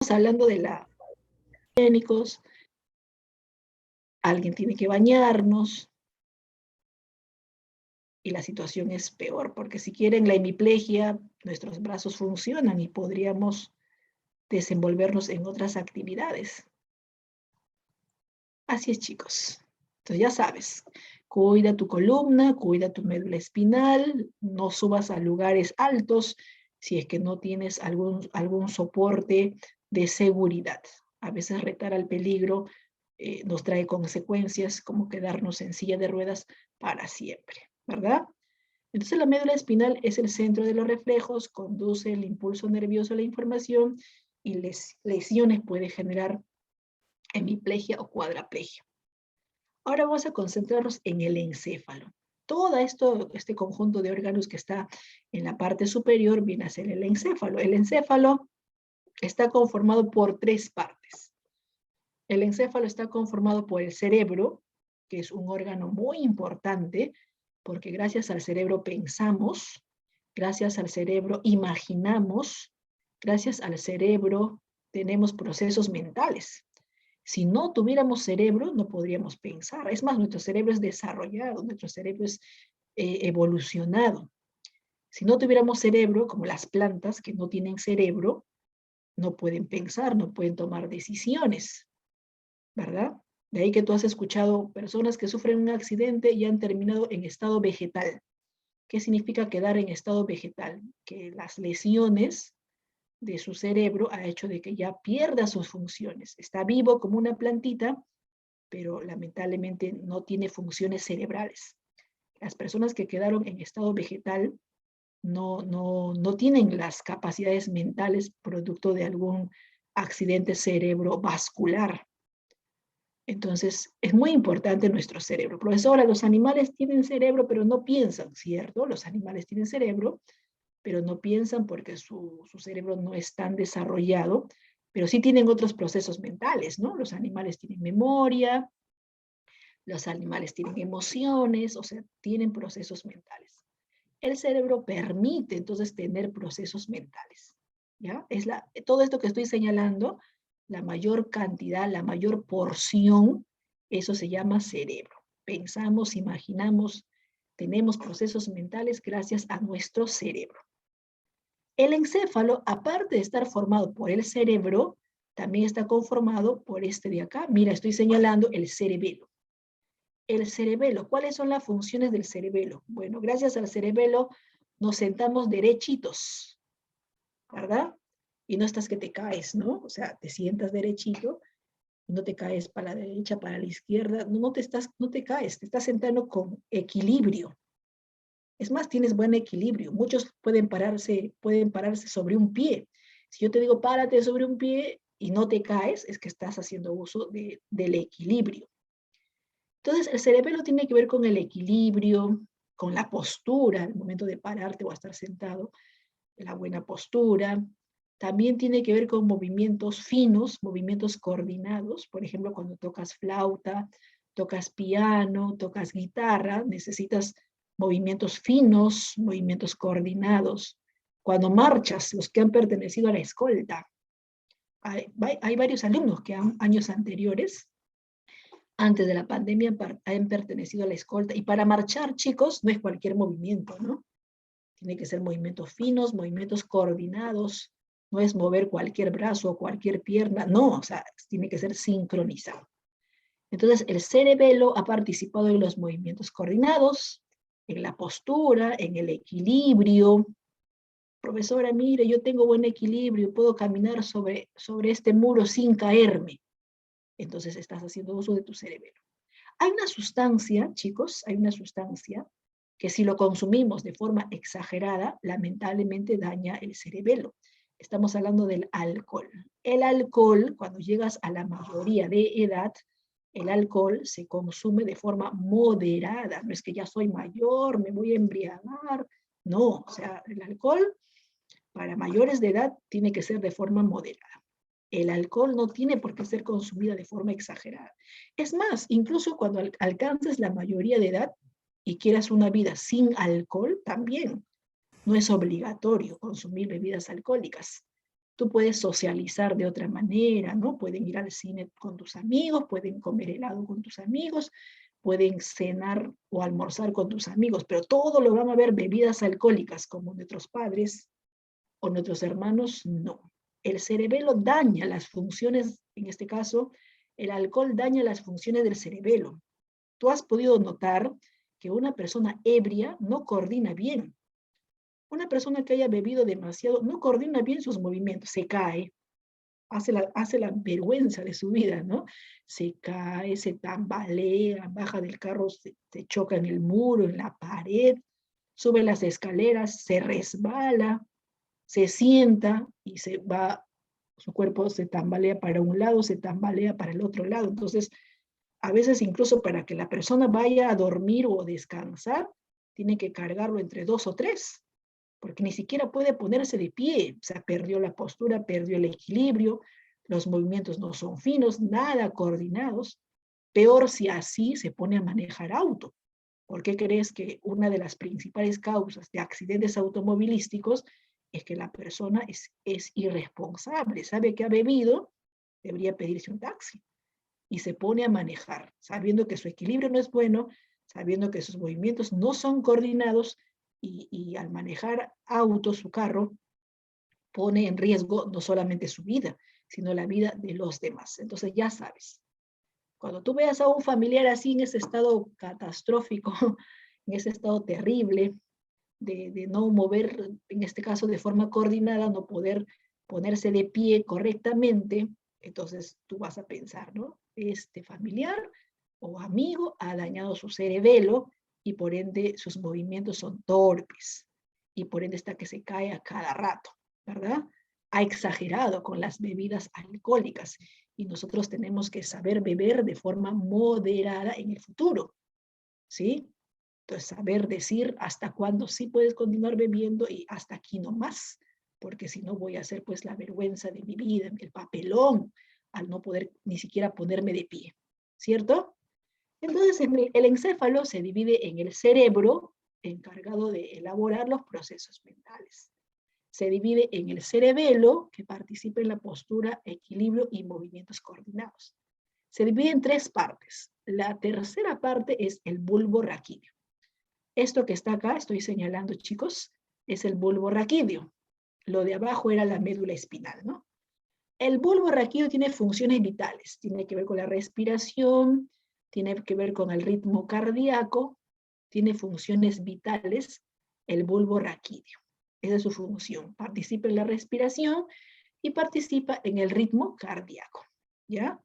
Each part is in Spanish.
hablando de la higiénicos, alguien tiene que bañarnos, y la situación es peor, porque si quieren la hemiplegia, nuestros brazos funcionan y podríamos desenvolvernos en otras actividades. Así es, chicos. Entonces ya sabes, cuida tu columna, cuida tu médula espinal, no subas a lugares altos si es que no tienes algún soporte de seguridad. A veces retar al peligro nos trae consecuencias como quedarnos en silla de ruedas para siempre, ¿verdad? Entonces la médula espinal es el centro de los reflejos, conduce el impulso nervioso a la información y lesiones puede generar hemiplegia o cuadraplegia. Ahora vamos a concentrarnos en el encéfalo. Todo este conjunto de órganos que está en la parte superior viene a ser el encéfalo. El encéfalo está conformado por tres partes. El encéfalo está conformado por el cerebro, que es un órgano muy importante, porque gracias al cerebro pensamos, gracias al cerebro imaginamos, gracias al cerebro tenemos procesos mentales. Si no tuviéramos cerebro, no podríamos pensar. Es más, nuestro cerebro es desarrollado, nuestro cerebro es evolucionado. Si no tuviéramos cerebro, como las plantas que no tienen cerebro, no pueden pensar, no pueden tomar decisiones, ¿verdad? De ahí que tú has escuchado personas que sufren un accidente y han terminado en estado vegetal. ¿Qué significa quedar en estado vegetal? Que las lesiones de su cerebro ha hecho de que ya pierda sus funciones. Está vivo como una plantita, pero lamentablemente no tiene funciones cerebrales. Las personas que quedaron en estado vegetal no tienen las capacidades mentales producto de algún accidente cerebrovascular. Entonces, es muy importante nuestro cerebro. Profesora, los animales tienen cerebro, pero no piensan, ¿cierto? Los animales tienen cerebro, pero no piensan porque su cerebro no es tan desarrollado, pero sí tienen otros procesos mentales, ¿no? Los animales tienen memoria, los animales tienen emociones, o sea, tienen procesos mentales. El cerebro permite entonces tener procesos mentales, ¿ya? Todo esto que estoy señalando, la mayor cantidad, la mayor porción, eso se llama cerebro. Pensamos, imaginamos, tenemos procesos mentales gracias a nuestro cerebro. El encéfalo, aparte de estar formado por el cerebro, también está conformado por este de acá. Mira, estoy señalando el cerebelo. El cerebelo, ¿cuáles son las funciones del cerebelo? Bueno, gracias al cerebelo nos sentamos derechitos, ¿verdad? Y no estás que te caes, ¿no? O sea, te sientas derechito, no te caes para la derecha, para la izquierda, no te caes, te estás sentando con equilibrio. Es más, tienes buen equilibrio. Muchos pueden pararse sobre un pie. Si yo te digo párate sobre un pie y no te caes, es que estás haciendo uso del equilibrio. Entonces, el cerebelo tiene que ver con el equilibrio, con la postura, al momento de pararte o estar sentado, la buena postura. También tiene que ver con movimientos finos, movimientos coordinados. Por ejemplo, cuando tocas flauta, tocas piano, tocas guitarra, necesitas movimientos finos, movimientos coordinados. Cuando marchas, los que han pertenecido a la escolta, hay varios alumnos que años anteriores, antes de la pandemia, han pertenecido a la escolta. Y para marchar, chicos, no es cualquier movimiento, ¿no? Tiene que ser movimientos finos, movimientos coordinados. No es mover cualquier brazo o cualquier pierna, no, o sea, tiene que ser sincronizado. Entonces, el cerebelo ha participado en los movimientos coordinados, en la postura, en el equilibrio. Profesora, mire, yo tengo buen equilibrio, puedo caminar sobre este muro sin caerme. Entonces, estás haciendo uso de tu cerebelo. Hay una sustancia, chicos, hay una sustancia que si lo consumimos de forma exagerada, lamentablemente daña el cerebelo. Estamos hablando del alcohol. El alcohol, cuando llegas a la mayoría de edad, el alcohol se consume de forma moderada. No es que ya soy mayor, me voy a embriagar. No, o sea, el alcohol para mayores de edad tiene que ser de forma moderada. El alcohol no tiene por qué ser consumida de forma exagerada. Es más, incluso cuando alcances la mayoría de edad y quieras una vida sin alcohol, también no es obligatorio consumir bebidas alcohólicas. Tú puedes socializar de otra manera, ¿no? Pueden ir al cine con tus amigos, pueden comer helado con tus amigos, pueden cenar o almorzar con tus amigos, pero todo lo van a ver bebidas alcohólicas como nuestros padres o nuestros hermanos, no. El cerebelo daña las funciones, en este caso, el alcohol daña las funciones del cerebelo. Tú has podido notar que una persona ebria no coordina bien. Una persona que haya bebido demasiado no coordina bien sus movimientos, se cae, hace la vergüenza de su vida, ¿no? Se cae, se tambalea, baja del carro, se choca en el muro, en la pared, sube las escaleras, se resbala, se sienta y se va, su cuerpo se tambalea para un lado, se tambalea para el otro lado. Entonces, a veces incluso para que la persona vaya a dormir o descansar, tiene que cargarlo entre 2 o 3, porque ni siquiera puede ponerse de pie, o sea, perdió la postura, perdió el equilibrio, los movimientos no son finos, nada coordinados. Peor si así se pone a manejar auto. ¿Por qué crees que una de las principales causas de accidentes automovilísticos es que la persona es irresponsable, sabe que ha bebido, debería pedirse un taxi y se pone a manejar, sabiendo que su equilibrio no es bueno, sabiendo que sus movimientos no son coordinados y al manejar auto, su carro, pone en riesgo no solamente su vida, sino la vida de los demás. Entonces ya sabes, cuando tú veas a un familiar así en ese estado catastrófico, en ese estado terrible, de no mover, en este caso de forma coordinada, no poder ponerse de pie correctamente, entonces tú vas a pensar, ¿no? Este familiar o amigo ha dañado su cerebelo y por ende sus movimientos son torpes y por ende está que se cae a cada rato, ¿verdad? Ha exagerado con las bebidas alcohólicas y nosotros tenemos que saber beber de forma moderada en el futuro, ¿sí? Entonces, saber decir hasta cuándo sí puedes continuar bebiendo y hasta aquí no más, porque si no voy a hacer pues la vergüenza de mi vida, el papelón, al no poder ni siquiera ponerme de pie, ¿cierto? Entonces, el encéfalo se divide en el cerebro, encargado de elaborar los procesos mentales. Se divide en el cerebelo, que participa en la postura, equilibrio y movimientos coordinados. Se divide en 3 partes. La tercera parte es el bulbo raquídeo. Esto que está acá, estoy señalando, chicos, es el bulbo raquídeo. Lo de abajo era la médula espinal, ¿no? El bulbo raquídeo tiene funciones vitales. Tiene que ver con la respiración, tiene que ver con el ritmo cardíaco, tiene funciones vitales el bulbo raquídeo. Esa es su función. Participa en la respiración y participa en el ritmo cardíaco, ¿ya?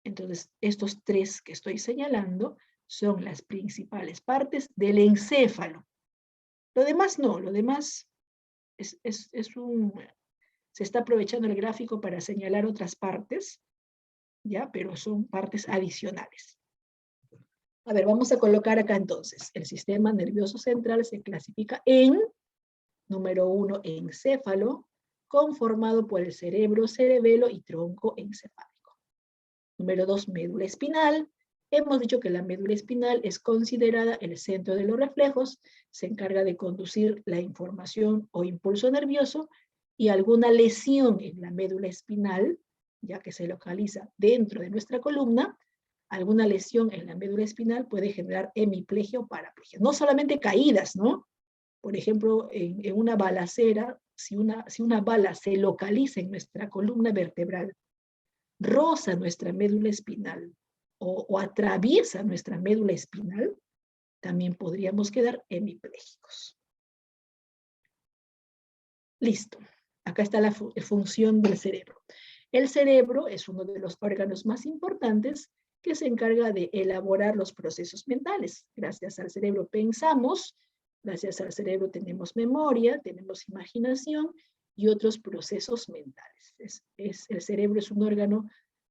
Entonces, estos 3 que estoy señalando son las principales partes del encéfalo. Lo demás no, lo demás se está aprovechando el gráfico para señalar otras partes, ¿ya? Pero son partes adicionales. A ver, vamos a colocar acá entonces. El sistema nervioso central se clasifica en, número 1, encéfalo, conformado por el cerebro, cerebelo y tronco encefálico. Número 2, médula espinal. Hemos dicho que la médula espinal es considerada el centro de los reflejos, se encarga de conducir la información o impulso nervioso y alguna lesión en la médula espinal, ya que se localiza dentro de nuestra columna, alguna lesión en la médula espinal puede generar hemiplegia o paraplegia. No solamente caídas, ¿no? Por ejemplo, en una balacera, si una bala se localiza en nuestra columna vertebral, roza nuestra médula espinal o atraviesa nuestra médula espinal, también podríamos quedar hemipléjicos. Listo. Acá está la función del cerebro. El cerebro es uno de los órganos más importantes que se encarga de elaborar los procesos mentales. Gracias al cerebro pensamos, gracias al cerebro tenemos memoria, tenemos imaginación y otros procesos mentales. El cerebro es un órgano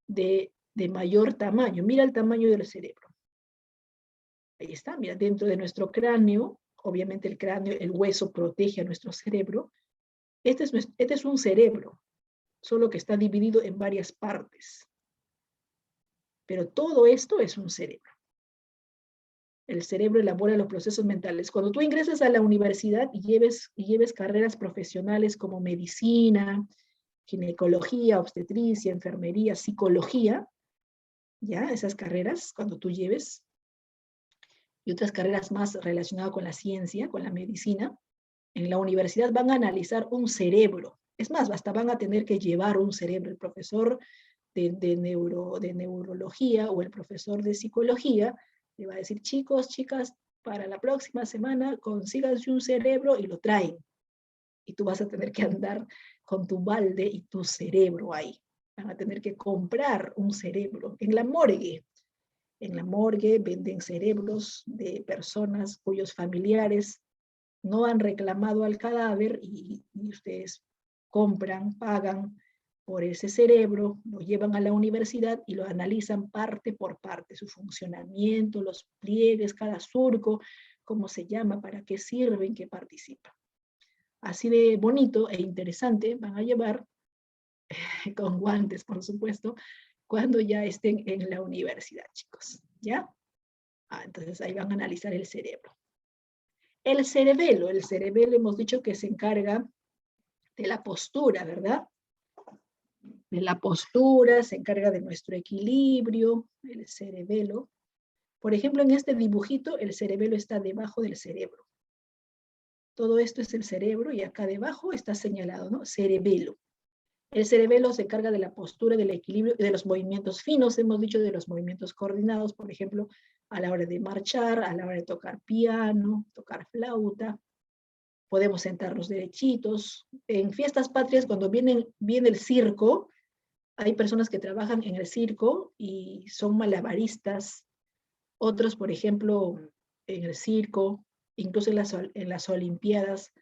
de mayor tamaño. Mira el tamaño del cerebro. Ahí está, mira, dentro de nuestro cráneo, obviamente el cráneo, el hueso protege a nuestro cerebro. Este es un cerebro, solo que está dividido en varias partes. Pero todo esto es un cerebro. El cerebro elabora los procesos mentales. Cuando tú ingresas a la universidad y lleves carreras profesionales como medicina, ginecología, obstetricia, enfermería, psicología, ¿ya? Esas carreras, cuando tú lleves, y otras carreras más relacionadas con la ciencia, con la medicina, en la universidad van a analizar un cerebro. Es más, hasta van a tener que llevar un cerebro. El profesor de neurología o el profesor de psicología le va a decir, chicos, chicas, para la próxima semana consíganse un cerebro y lo traen. Y tú vas a tener que andar con tu balde y tu cerebro ahí. Van a tener que comprar un cerebro en la morgue. En la morgue venden cerebros de personas cuyos familiares no han reclamado al cadáver y ustedes compran, pagan por ese cerebro, lo llevan a la universidad y lo analizan parte por parte, su funcionamiento, los pliegues, cada surco, cómo se llama, para qué sirven, qué participan. Así de bonito e interesante van a llevar, con guantes por supuesto, cuando ya estén en la universidad, chicos, ¿ya? Entonces ahí van a analizar el cerebro. El cerebelo hemos dicho que se encarga de la postura, ¿verdad? De la postura, se encarga de nuestro equilibrio, el cerebelo. Por ejemplo, en este dibujito, el cerebelo está debajo del cerebro. Todo esto es el cerebro y acá debajo está señalado, ¿no? Cerebelo. El cerebelo se encarga de la postura, del equilibrio y de los movimientos finos. Hemos dicho de los movimientos coordinados, por ejemplo, a la hora de marchar, a la hora de tocar piano, tocar flauta. Podemos sentarnos derechitos. En fiestas patrias, cuando viene el circo, hay personas que trabajan en el circo y son malabaristas. Otros, por ejemplo, en el circo, incluso en las Olimpiadas,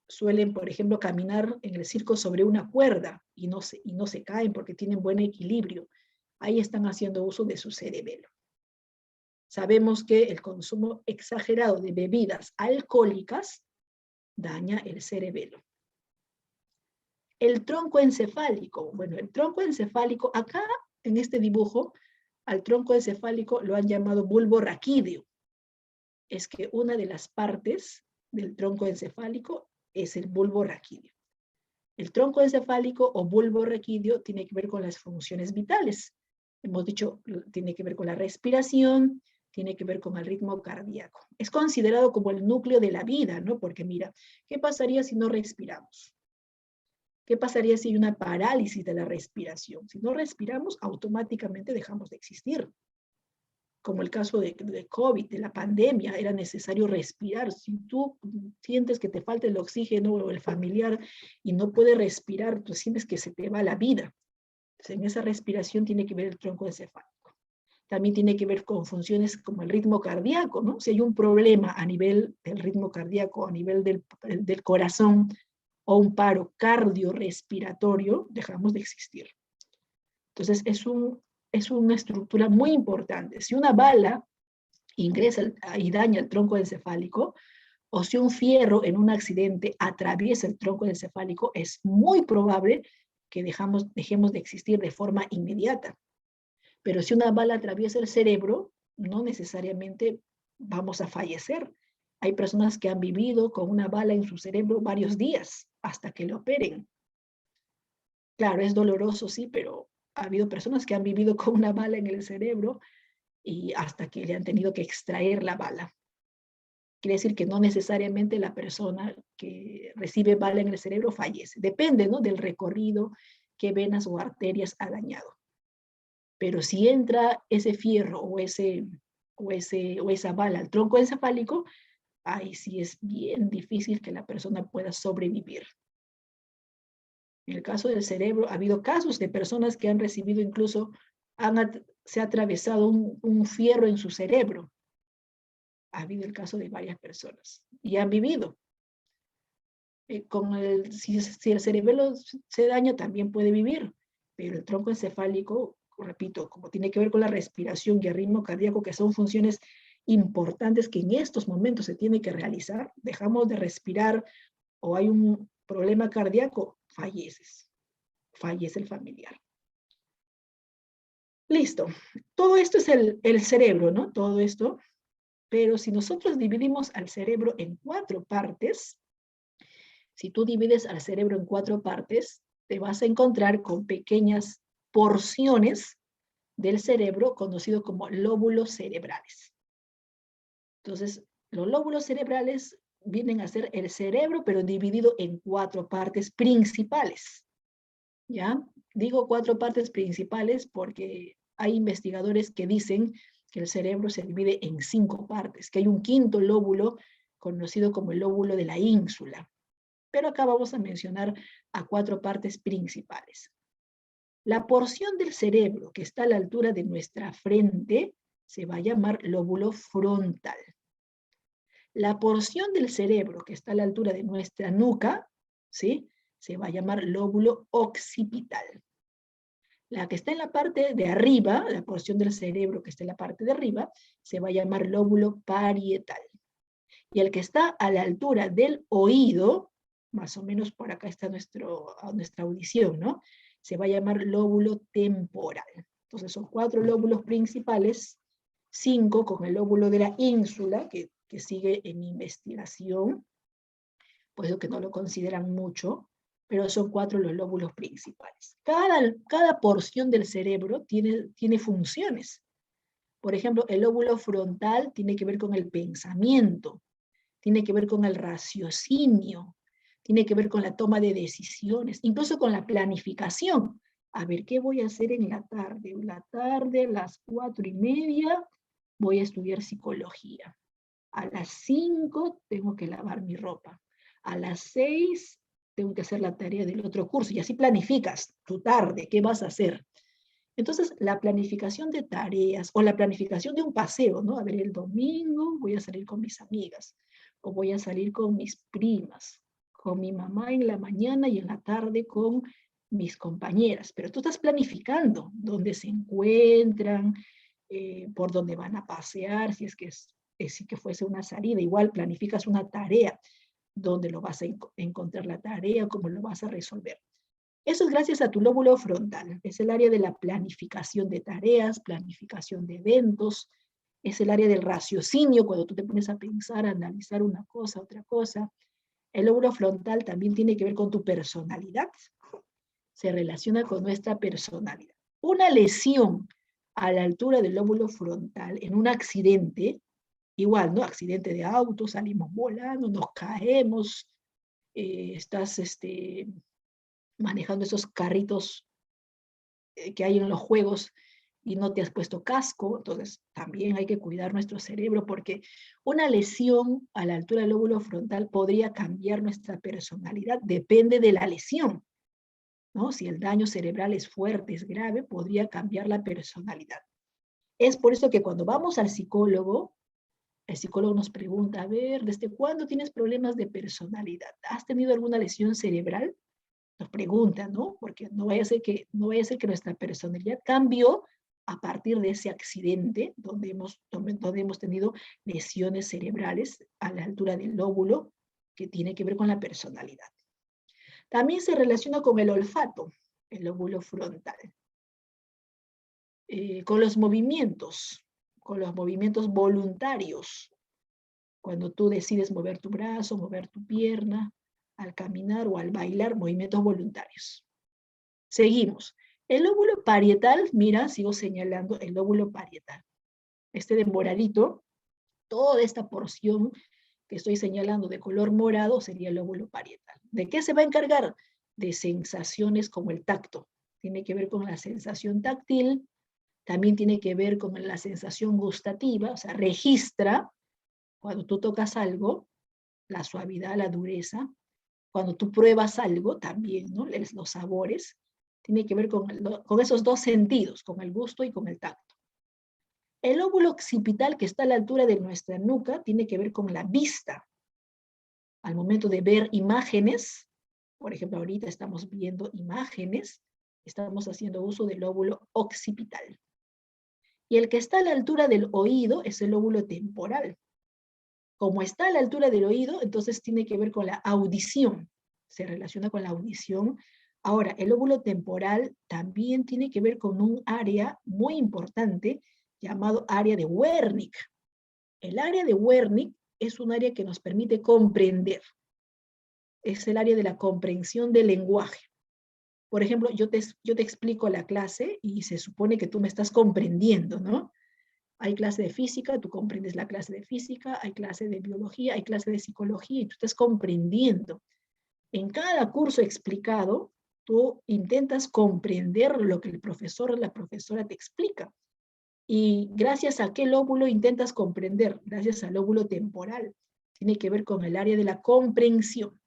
suelen, por ejemplo, caminar en el circo sobre una cuerda y no se caen porque tienen buen equilibrio. Ahí están haciendo uso de su cerebelo. Sabemos que el consumo exagerado de bebidas alcohólicas daña el cerebelo. El tronco encefálico. Bueno, el tronco encefálico, acá en este dibujo, al tronco encefálico lo han llamado bulbo raquídeo. Es que una de las partes del tronco encefálico es el bulbo raquídeo. El tronco encefálico o bulbo raquídeo tiene que ver con las funciones vitales. Hemos dicho, tiene que ver con la respiración, tiene que ver con el ritmo cardíaco. Es considerado como el núcleo de la vida, ¿no? Porque mira, ¿qué pasaría si no respiramos? ¿Qué pasaría si hay una parálisis de la respiración? Si no respiramos, automáticamente dejamos de existir. Como el caso de COVID, de la pandemia, era necesario respirar. Si tú sientes que te falta el oxígeno o el familiar y no puedes respirar, tú sientes que se te va la vida. Entonces, en esa respiración tiene que ver el tronco encefálico. También tiene que ver con funciones como el ritmo cardíaco, ¿no? Si hay un problema a nivel del ritmo cardíaco, a nivel del corazón, o un paro cardiorrespiratorio, dejamos de existir. Entonces, es una estructura muy importante. Si una bala ingresa y daña el tronco encefálico, o si un fierro en un accidente atraviesa el tronco encefálico, es muy probable que dejemos de existir de forma inmediata. Pero si una bala atraviesa el cerebro, no necesariamente vamos a fallecer. Hay personas que han vivido con una bala en su cerebro varios días hasta que lo operen. Claro, es doloroso, sí, pero ha habido personas que han vivido con una bala en el cerebro y hasta que le han tenido que extraer la bala. Quiere decir que no necesariamente la persona que recibe bala en el cerebro fallece. Depende, ¿no?, del recorrido, qué venas o arterias ha dañado. Pero si entra ese fierro o esa bala al tronco encefálico, ahí sí es bien difícil que la persona pueda sobrevivir. En el caso del cerebro, ha habido casos de personas que han recibido incluso, se ha atravesado un fierro en su cerebro. Ha habido el caso de varias personas y han vivido. Si el cerebelo se daña, también puede vivir, pero el tronco encefálico, repito, como tiene que ver con la respiración y el ritmo cardíaco, que son funciones importantes que en estos momentos se tiene que realizar, dejamos de respirar o hay un problema cardíaco, fallece el familiar. Listo. Todo esto es el cerebro, ¿no? Todo esto. Pero si nosotros dividimos al cerebro en 4 partes, si tú divides al cerebro en 4 partes, te vas a encontrar con pequeñas porciones del cerebro conocido como lóbulos cerebrales. Entonces, los lóbulos cerebrales vienen a ser el cerebro, pero dividido en 4 partes principales. ¿Ya? Digo 4 partes principales porque hay investigadores que dicen que el cerebro se divide en 5 partes, que hay un quinto lóbulo conocido como el lóbulo de la ínsula. Pero acá vamos a mencionar a 4 partes principales. La porción del cerebro que está a la altura de nuestra frente se va a llamar lóbulo frontal. La porción del cerebro que está a la altura de nuestra nuca, ¿sí?, se va a llamar lóbulo occipital. La que está en la parte de arriba, la porción del cerebro que está en la parte de arriba, se va a llamar lóbulo parietal. Y el que está a la altura del oído, más o menos por acá está nuestra audición, ¿no? Se va a llamar lóbulo temporal. Entonces son 4 lóbulos principales, 5 con el lóbulo de la ínsula, que sigue en investigación, pues que no lo consideran mucho, pero son 4 los lóbulos principales. Cada porción del cerebro tiene funciones. Por ejemplo, el lóbulo frontal tiene que ver con el pensamiento, tiene que ver con el raciocinio, tiene que ver con la toma de decisiones, incluso con la planificación. A ver, ¿qué voy a hacer en la tarde? En la tarde, a las 4:30, voy a estudiar psicología. A las 5 tengo que lavar mi ropa. A las 6 tengo que hacer la tarea del otro curso. Y así planificas tu tarde, qué vas a hacer. Entonces, la planificación de tareas o la planificación de un paseo, ¿no? A ver, el domingo voy a salir con mis amigas o voy a salir con mis primas, con mi mamá en la mañana y en la tarde con mis compañeras. Pero tú estás planificando dónde se encuentran, por dónde van a pasear, si es que fuese una salida. Igual planificas una tarea, dónde lo vas a encontrar la tarea, cómo lo vas a resolver. Eso es gracias a tu lóbulo frontal. Es el área de la planificación de tareas, planificación de eventos. Es el área del raciocinio, cuando tú te pones a pensar, a analizar una cosa, otra cosa. El lóbulo frontal también tiene que ver con tu personalidad. Se relaciona con nuestra personalidad. Una lesión a la altura del lóbulo frontal en un accidente, igual, ¿no? Accidente de auto, salimos volando, nos caemos, estás manejando esos carritos que hay en los juegos y no te has puesto casco, entonces también hay que cuidar nuestro cerebro porque una lesión a la altura del lóbulo frontal podría cambiar nuestra personalidad, depende de la lesión, ¿no? Si el daño cerebral es fuerte, es grave, podría cambiar la personalidad. Es por eso que cuando vamos al psicólogo, el psicólogo nos pregunta, a ver, ¿desde cuándo tienes problemas de personalidad? ¿Has tenido alguna lesión cerebral? Nos preguntan, ¿no? Porque no vaya a ser que nuestra personalidad cambió a partir de ese accidente donde hemos tenido lesiones cerebrales a la altura del lóbulo que tiene que ver con la personalidad. También se relaciona con el olfato, el lóbulo frontal, con los movimientos voluntarios. Cuando tú decides mover tu brazo, mover tu pierna, al caminar o al bailar, movimientos voluntarios. Seguimos. El lóbulo parietal, mira, sigo señalando el lóbulo parietal. Este de moradito, toda esta porción que estoy señalando de color morado sería el lóbulo parietal. ¿De qué se va a encargar? De sensaciones como el tacto. Tiene que ver con la sensación táctil, también tiene que ver con la sensación gustativa, o sea, registra cuando tú tocas algo, la suavidad, la dureza. Cuando tú pruebas algo también, ¿no? Los sabores, tiene que ver con esos 2 sentidos, con el gusto y con el tacto. El lóbulo occipital, que está a la altura de nuestra nuca, tiene que ver con la vista. Al momento de ver imágenes, por ejemplo, ahorita estamos viendo imágenes, estamos haciendo uso del lóbulo occipital. Y el que está a la altura del oído es el lóbulo temporal. Como está a la altura del oído, entonces tiene que ver con la audición. Se relaciona con la audición. Ahora, el lóbulo temporal también tiene que ver con un área muy importante llamado área de Wernicke. El área de Wernicke es un área que nos permite comprender. Es el área de la comprensión del lenguaje. Por ejemplo, yo te explico la clase y se supone que tú me estás comprendiendo, ¿no? Hay clase de física, tú comprendes la clase de física, hay clase de biología, hay clase de psicología y tú estás comprendiendo. En cada curso explicado, tú intentas comprender lo que el profesor o la profesora te explica. ¿Y gracias a qué lóbulo intentas comprender? Gracias al lóbulo temporal. Tiene que ver con el área de la comprensión.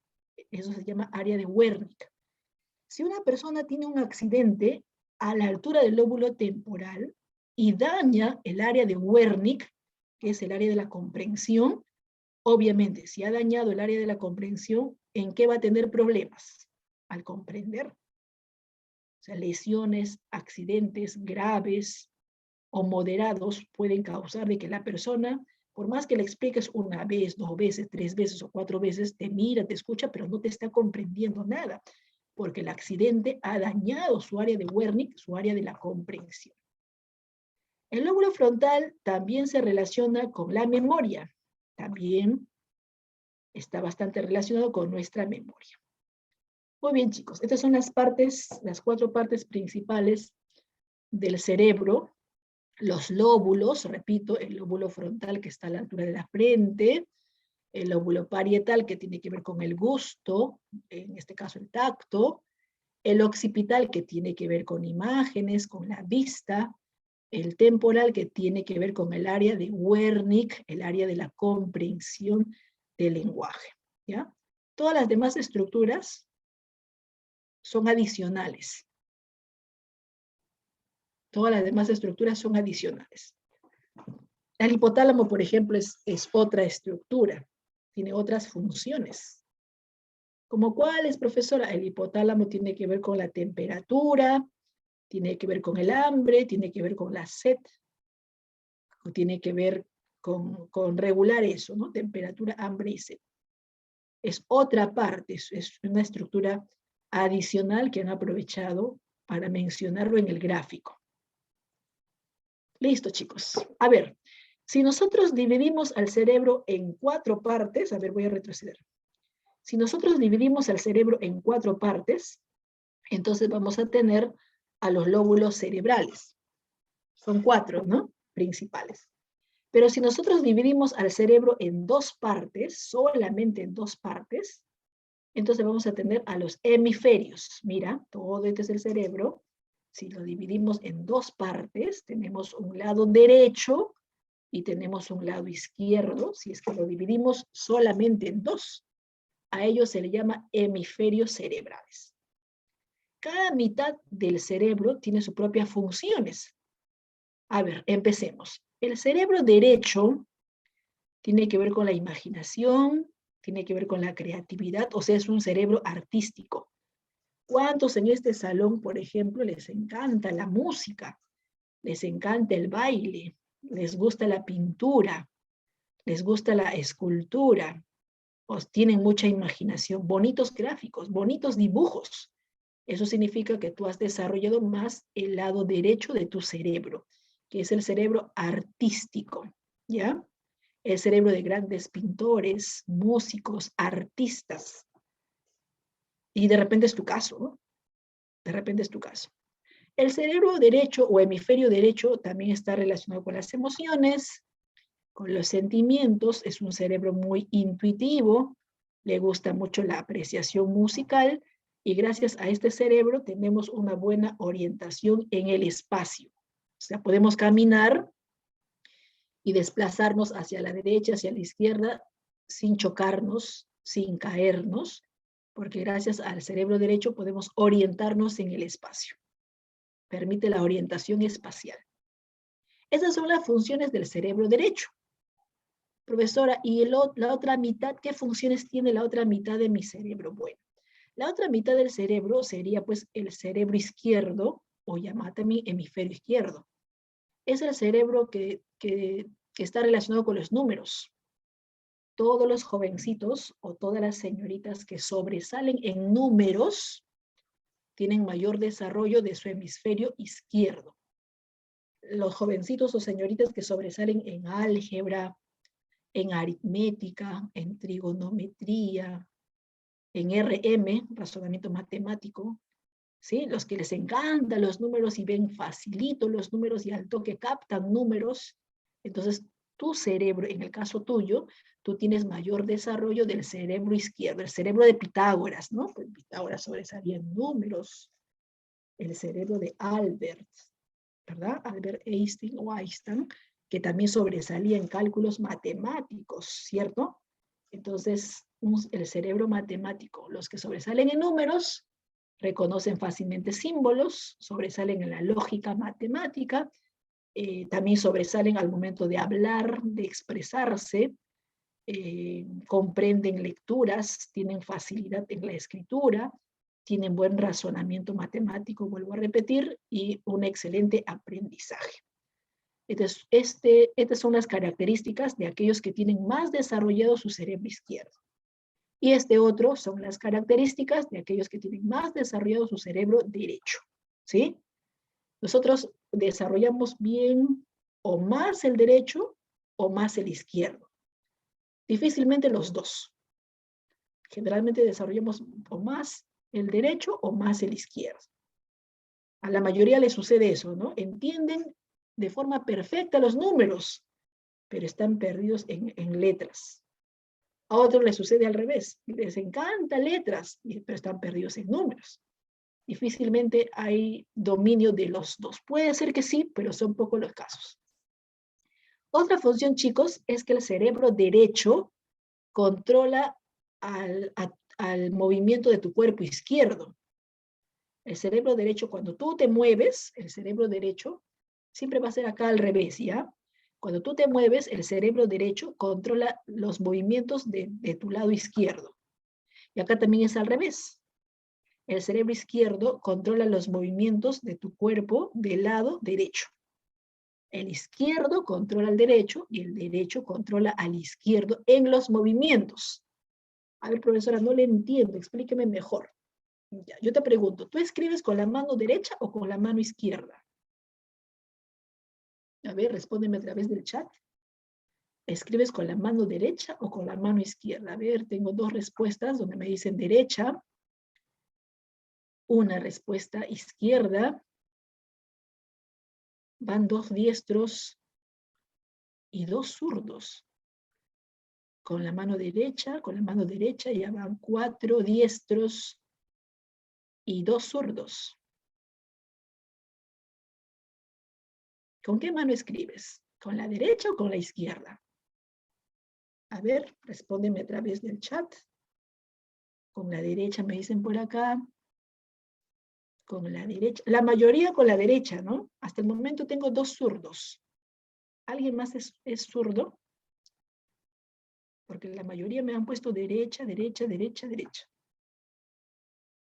Eso se llama área de Wernicke. Si una persona tiene un accidente a la altura del lóbulo temporal y daña el área de Wernicke, que es el área de la comprensión, obviamente, si ha dañado el área de la comprensión, ¿en qué va a tener problemas? Al comprender. O sea, lesiones, accidentes graves o moderados pueden causar de que la persona, por más que le expliques una vez, 2 veces, 3 veces o 4 veces, te mira, te escucha, pero no te está comprendiendo nada, porque el accidente ha dañado su área de Wernicke, su área de la comprensión. El lóbulo frontal también se relaciona con la memoria. También está bastante relacionado con nuestra memoria. Muy bien, chicos, estas son las 4 partes principales del cerebro. Los lóbulos, repito, el lóbulo frontal que está a la altura de la frente, el lóbulo parietal que tiene que ver con el gusto, en este caso el tacto, el occipital que tiene que ver con imágenes, con la vista, el temporal que tiene que ver con el área de Wernicke, el área de la comprensión del lenguaje, ¿ya? Todas las demás estructuras son adicionales. Todas las demás estructuras son adicionales. El hipotálamo, por ejemplo, es otra estructura, tiene otras funciones. ¿Como cuáles, profesora? El hipotálamo tiene que ver con la temperatura, tiene que ver con el hambre, tiene que ver con la sed, tiene que ver con regular eso, ¿no? Temperatura, hambre y sed. Es otra parte, es una estructura adicional que han aprovechado para mencionarlo en el gráfico. Listo, chicos. A ver, si nosotros dividimos al cerebro en 4 partes, a ver, voy a retroceder. Si nosotros dividimos al cerebro en 4 partes, entonces vamos a tener a los lóbulos cerebrales. Son 4, ¿no? Principales. Pero si nosotros dividimos al cerebro en 2 partes, solamente en 2 partes, entonces vamos a tener a los hemisferios. Mira, todo este es el cerebro. Si lo dividimos en 2 partes, tenemos un lado derecho y tenemos un lado izquierdo. Si es que lo dividimos solamente en 2, a ellos se le llama hemisferios cerebrales. Cada mitad del cerebro tiene sus propias funciones. A ver, empecemos. El cerebro derecho tiene que ver con la imaginación, tiene que ver con la creatividad, o sea, es un cerebro artístico. ¿Cuántos en este salón, por ejemplo, les encanta la música, les encanta el baile, les gusta la pintura, les gusta la escultura, o tienen mucha imaginación, bonitos gráficos, bonitos dibujos? Eso significa que tú has desarrollado más el lado derecho de tu cerebro, que es el cerebro artístico, ¿ya? El cerebro de grandes pintores, músicos, artistas. Y de repente es tu caso, ¿no? De repente es tu caso. El cerebro derecho o hemisferio derecho también está relacionado con las emociones, con los sentimientos. Es un cerebro muy intuitivo, le gusta mucho la apreciación musical y gracias a este cerebro tenemos una buena orientación en el espacio. O sea, podemos caminar y desplazarnos hacia la derecha, hacia la izquierda, sin chocarnos, sin caernos, porque gracias al cerebro derecho podemos orientarnos en el espacio. Permite la orientación espacial. Esas son las funciones del cerebro derecho. Profesora, ¿y la otra mitad? ¿Qué funciones tiene la otra mitad de mi cerebro? Bueno, la otra mitad del cerebro sería pues el cerebro izquierdo, o llamado también hemisferio izquierdo. Es el cerebro que está relacionado con los números. Todos los jovencitos o todas las señoritas que sobresalen en números tienen mayor desarrollo de su hemisferio izquierdo. Los jovencitos o señoritas que sobresalen en álgebra, en aritmética, en trigonometría, en RM, razonamiento matemático, ¿sí? Los que les encantan los números y ven facilito los números y al toque captan números. Entonces, tu cerebro, en el caso tuyo, tú tienes mayor desarrollo del cerebro izquierdo, el cerebro de Pitágoras, ¿no? Pues Pitágoras sobresalía en números, el cerebro de Albert, ¿verdad? Albert Einstein o Einstein, que también sobresalía en cálculos matemáticos, ¿cierto? Entonces, el cerebro matemático, los que sobresalen en números, reconocen fácilmente símbolos, sobresalen en la lógica matemática, también sobresalen al momento de hablar, de expresarse, comprenden lecturas, tienen facilidad en la escritura, tienen buen razonamiento matemático, vuelvo a repetir, y un excelente aprendizaje. Entonces, estas son las características de aquellos que tienen más desarrollado su cerebro izquierdo. Y este otro son las características de aquellos que tienen más desarrollado su cerebro derecho. ¿Sí? Nosotros desarrollamos bien o más el derecho o más el izquierdo. Difícilmente los dos. Generalmente desarrollamos o más el derecho o más el izquierdo. A la mayoría les sucede eso, ¿no? Entienden de forma perfecta los números, pero están perdidos en letras. A otros les sucede al revés. Les encanta letras, pero están perdidos en números. Difícilmente hay dominio de los dos. Puede ser que sí, pero son pocos los casos. Otra función, chicos, es que el cerebro derecho controla al movimiento de tu cuerpo izquierdo. El cerebro derecho, cuando tú te mueves, el cerebro derecho siempre va a ser acá al revés, ¿ya? Cuando tú te mueves, el cerebro derecho controla los movimientos de tu lado izquierdo. Y acá también es al revés. El cerebro izquierdo controla los movimientos de tu cuerpo del lado derecho. El izquierdo controla al derecho y el derecho controla al izquierdo en los movimientos. A ver, profesora, no le entiendo, explíqueme mejor. Ya, yo te pregunto, ¿tú escribes con la mano derecha o con la mano izquierda? A ver, respóndeme a través del chat. ¿Escribes con la mano derecha o con la mano izquierda? A ver, tengo dos respuestas donde me dicen derecha, una respuesta izquierda, van dos diestros y dos zurdos. Con la mano derecha ya van 4 diestros y 2 zurdos. ¿Con qué mano escribes? ¿Con la derecha o con la izquierda? A ver, respóndeme a través del chat. Con la derecha me dicen por acá. Con la derecha. La mayoría con la derecha, ¿no? Hasta el momento tengo 2 zurdos. ¿Alguien más es zurdo? Porque la mayoría me han puesto derecha, derecha, derecha, derecha.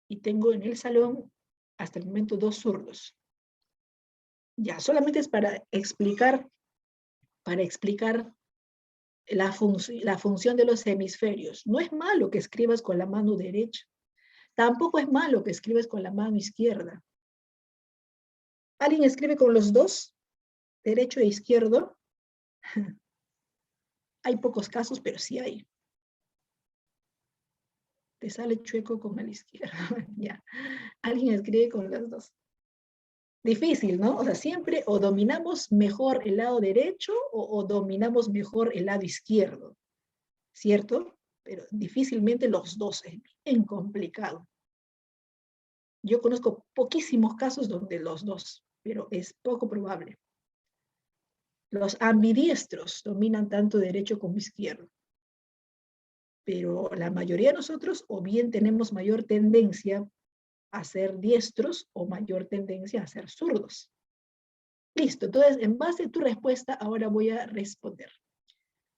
Y tengo en el salón hasta el momento 2 zurdos. Ya, solamente es para explicar la función de los hemisferios. No es malo que escribas con la mano derecha. Tampoco es malo que escribas con la mano izquierda. ¿Alguien escribe con los dos? ¿Derecho e izquierdo? Hay pocos casos, pero sí hay. Te sale chueco con el izquierdo. Ya. ¿Alguien escribe con los dos? Difícil, ¿no? O sea, siempre o dominamos mejor el lado derecho o dominamos mejor el lado izquierdo, ¿cierto? Pero difícilmente los dos, es bien complicado. Yo conozco poquísimos casos donde los dos, pero es poco probable. Los ambidiestros dominan tanto derecho como izquierdo. Pero la mayoría de nosotros o bien tenemos mayor tendencia a ser diestros o mayor tendencia a ser zurdos. Listo, entonces en base a tu respuesta ahora voy a responder.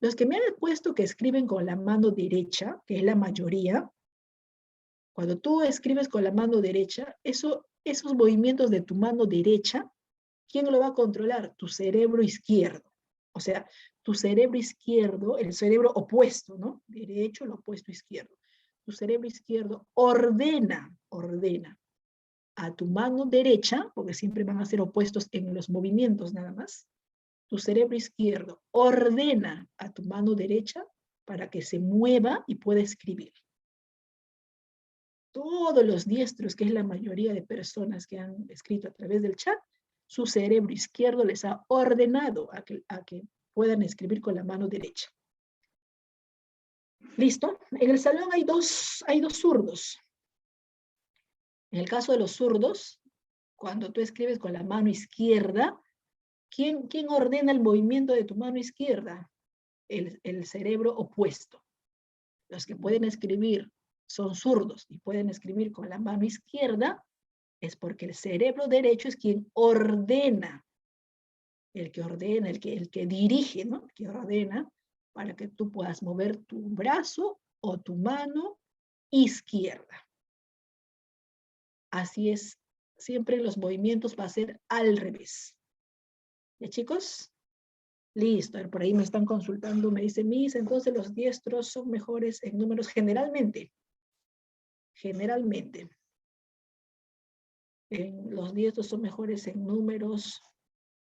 Los que me han puesto que escriben con la mano derecha, que es la mayoría, cuando tú escribes con la mano derecha, esos movimientos de tu mano derecha, ¿quién lo va a controlar? Tu cerebro izquierdo. O sea, tu cerebro izquierdo, el cerebro opuesto, ¿no? Derecho, el opuesto izquierdo. Tu cerebro izquierdo ordena a tu mano derecha, porque siempre van a ser opuestos en los movimientos nada más. Tu cerebro izquierdo ordena a tu mano derecha para que se mueva y pueda escribir. todos los diestros, que es la mayoría de personas que han escrito a través del chat, su cerebro izquierdo les ha ordenado a que puedan escribir con la mano derecha. ¿Listo? En el salón hay dos zurdos. En el caso de los zurdos, cuando tú escribes con la mano izquierda, ¿quién ordena el movimiento de tu mano izquierda? El cerebro opuesto. Los que pueden escribir son zurdos y pueden escribir con la mano izquierda, es porque el cerebro derecho es quien ordena, el que dirige, ¿no? El que ordena para que tú puedas mover tu brazo o tu mano izquierda. Así es, siempre los movimientos va a ser al revés. ¿Ya, chicos? Listo, por ahí me están consultando, me dice Miss, entonces los diestros son mejores en números generalmente. Generalmente. Los diestros son mejores en números,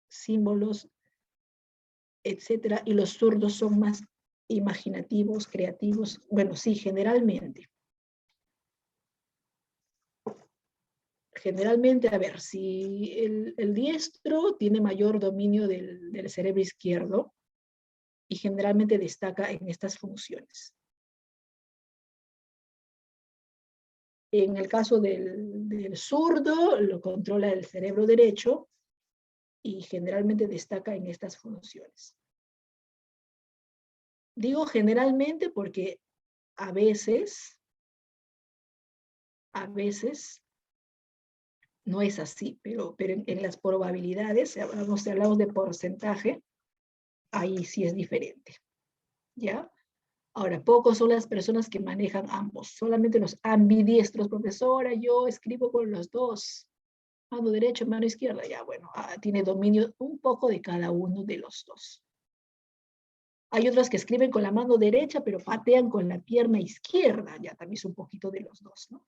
símbolos, etcétera, y los zurdos son más imaginativos, creativos. Bueno, sí, generalmente. Generalmente, a ver, si el diestro tiene mayor dominio del cerebro izquierdo y generalmente destaca en estas funciones. En el caso del zurdo, lo controla el cerebro derecho y generalmente destaca en estas funciones. Digo generalmente porque a veces no es así, pero en las probabilidades, si hablamos de porcentaje, ahí sí es diferente, ¿ya? Ahora, pocos son las personas que manejan ambos, solamente los ambidiestros, profesora, yo escribo con los dos, mano derecha, mano izquierda, ya bueno, tiene dominio un poco de cada uno de los dos. Hay otros que escriben con la mano derecha, pero patean con la pierna izquierda, ya también es un poquito de los dos, ¿no?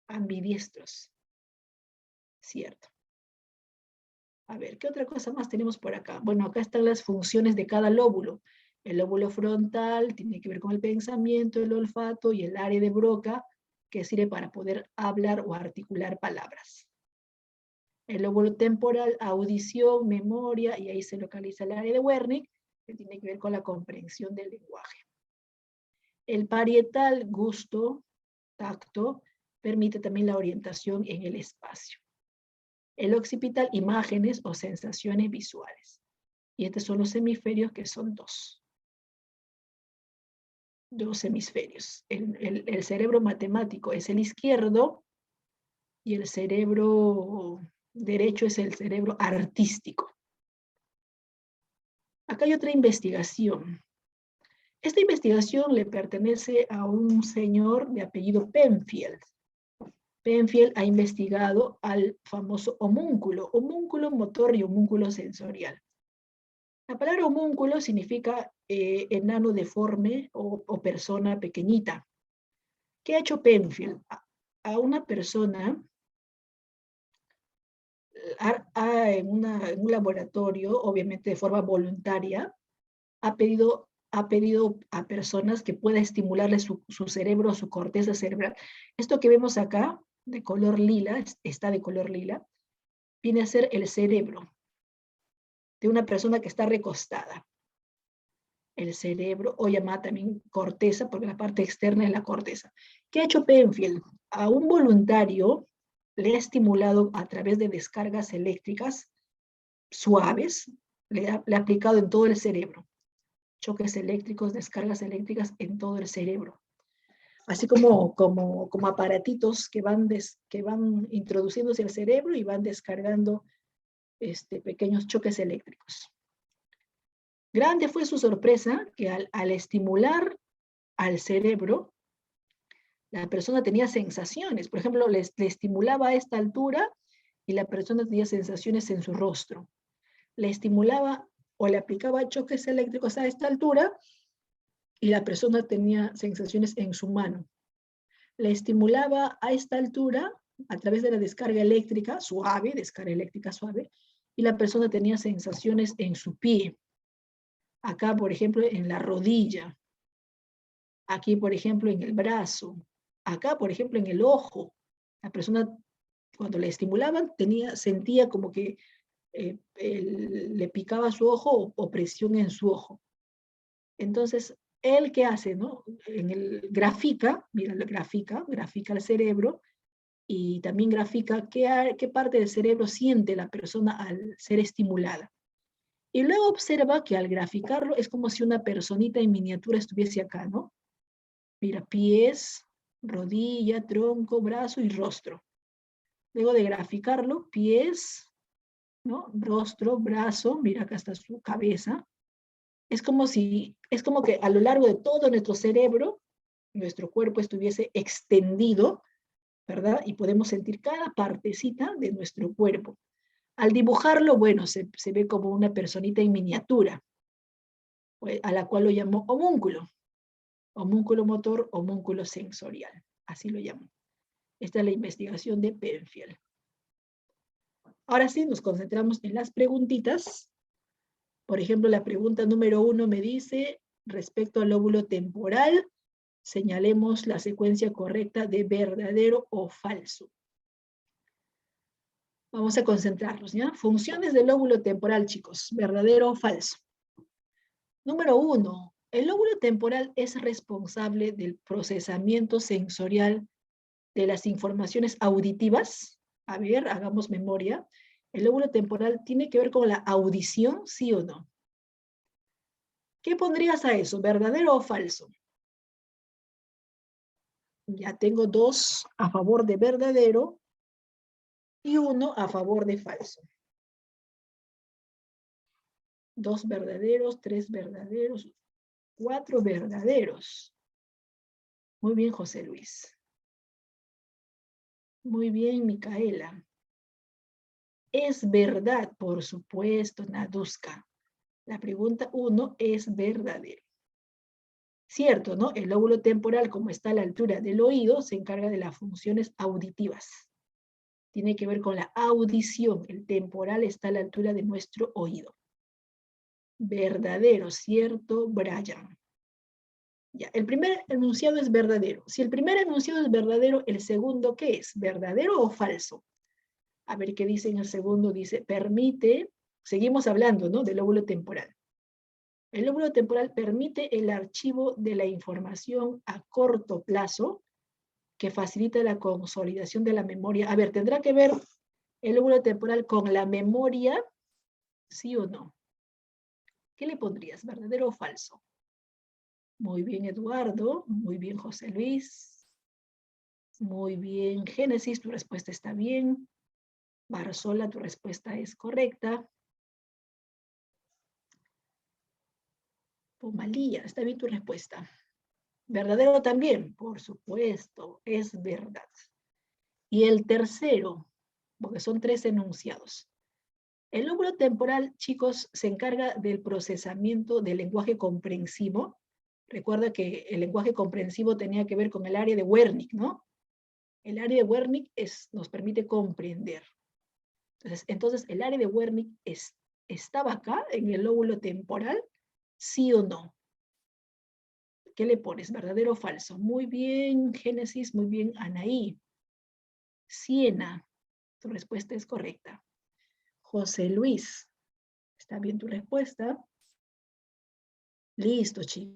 Ambidiestros. Cierto. A ver, ¿qué otra cosa más tenemos por acá? Bueno, acá están las funciones de cada lóbulo. El lóbulo frontal tiene que ver con el pensamiento, el olfato y el área de Broca, que sirve para poder hablar o articular palabras. El lóbulo temporal, audición, memoria, y ahí se localiza el área de Wernicke, que tiene que ver con la comprensión del lenguaje. El parietal, gusto, tacto, permite también la orientación en el espacio. El occipital, imágenes o sensaciones visuales. Y estos son los hemisferios, que son dos. Dos hemisferios. El cerebro matemático es el izquierdo y el cerebro derecho es el cerebro artístico. Acá hay otra investigación. Esta investigación le pertenece a un señor de apellido Penfield. Penfield ha investigado al famoso homúnculo motor y homúnculo sensorial. La palabra homúnculo significa enano deforme o persona pequeñita. ¿Qué ha hecho Penfield? A una persona en un laboratorio, obviamente de forma voluntaria, ha pedido a personas que pueda estimularle su cerebro, su corteza cerebral. Esto que vemos acá, de color lila, está de color lila, viene a ser el cerebro de una persona que está recostada. El cerebro, o llamada también corteza, porque la parte externa es la corteza. ¿Qué ha hecho Penfield? A un voluntario le ha estimulado a través de descargas eléctricas suaves, le ha aplicado en todo el cerebro. Choques eléctricos, descargas eléctricas en todo el cerebro. Así como aparatitos que van introduciéndose al cerebro y van descargando pequeños choques eléctricos. Grande fue su sorpresa que al estimular al cerebro, la persona tenía sensaciones. Por ejemplo, le estimulaba a esta altura y la persona tenía sensaciones en su rostro. Le estimulaba o le aplicaba choques eléctricos a esta altura y la persona tenía sensaciones en su mano. Le estimulaba a esta altura a través de la descarga eléctrica suave, y la persona tenía sensaciones en su pie. Acá, por ejemplo, en la rodilla. Aquí, por ejemplo, en el brazo. Acá, por ejemplo, en el ojo, la persona cuando le estimulaban sentía como que le picaba su ojo o presión en su ojo. Entonces, él qué hace, ¿no? Grafica, mira, grafica el cerebro y también grafica qué parte del cerebro siente la persona al ser estimulada. Y luego observa que al graficarlo es como si una personita en miniatura estuviese acá, ¿no? Mira, pies, rodilla, tronco, brazo y rostro. Luego de graficarlo, pies, ¿no? Rostro, brazo, mira, acá está su cabeza. Es como que a lo largo de todo nuestro cerebro, nuestro cuerpo estuviese extendido, ¿verdad? Y podemos sentir cada partecita de nuestro cuerpo. Al dibujarlo, bueno, se ve como una personita en miniatura, a la cual lo llamó homúnculo. Homúnculo motor, homúnculo sensorial. Así lo llamo. Esta es la investigación de Penfield. Ahora sí, nos concentramos en las preguntitas. Por ejemplo, la pregunta número 1 me dice, respecto al lóbulo temporal, señalemos la secuencia correcta de verdadero o falso. Vamos a concentrarnos, ¿ya? Funciones del lóbulo temporal, chicos, verdadero o falso. Número 1, el lóbulo temporal es responsable del procesamiento sensorial de las informaciones auditivas. A ver, hagamos memoria. ¿El lóbulo temporal tiene que ver con la audición, sí o no? ¿Qué pondrías a eso? ¿Verdadero o falso? Ya tengo 2 a favor de verdadero y 1 a favor de falso. 2 verdaderos, 3 verdaderos, 4 verdaderos. Muy bien, José Luis. Muy bien, Micaela. Es verdad, por supuesto, Naduska. La pregunta 1 es verdadero. Cierto, ¿no? El lóbulo temporal, como está a la altura del oído, se encarga de las funciones auditivas. Tiene que ver con la audición. El temporal está a la altura de nuestro oído. Verdadero, ¿cierto, Brian? Ya, el primer enunciado es verdadero. Si el primer enunciado es verdadero, ¿el segundo qué es? ¿Verdadero o falso? A ver qué dice en el segundo. Dice, permite, seguimos hablando, ¿no? Del lóbulo temporal. El lóbulo temporal permite el archivo de la información a corto plazo que facilita la consolidación de la memoria. A ver, ¿tendrá que ver el lóbulo temporal con la memoria? ¿Sí o no? ¿Qué le pondrías? ¿Verdadero o falso? Muy bien, Eduardo. Muy bien, José Luis. Muy bien, Génesis, tu respuesta está bien. Barzola, tu respuesta es correcta. Pomalía, está bien tu respuesta. ¿Verdadero también? Por supuesto, es verdad. Y el tercero, porque son 3 enunciados. El lóbulo temporal, chicos, se encarga del procesamiento del lenguaje comprensivo. Recuerda que el lenguaje comprensivo tenía que ver con el área de Wernicke, ¿no? El área de Wernicke nos permite comprender. Entonces, el área de Wernicke estaba acá, en el lóbulo temporal, ¿sí o no? ¿Qué le pones? ¿Verdadero o falso? Muy bien, Génesis, muy bien, Anaí. Siena, tu respuesta es correcta. José Luis, ¿está bien tu respuesta? Listo, chicos.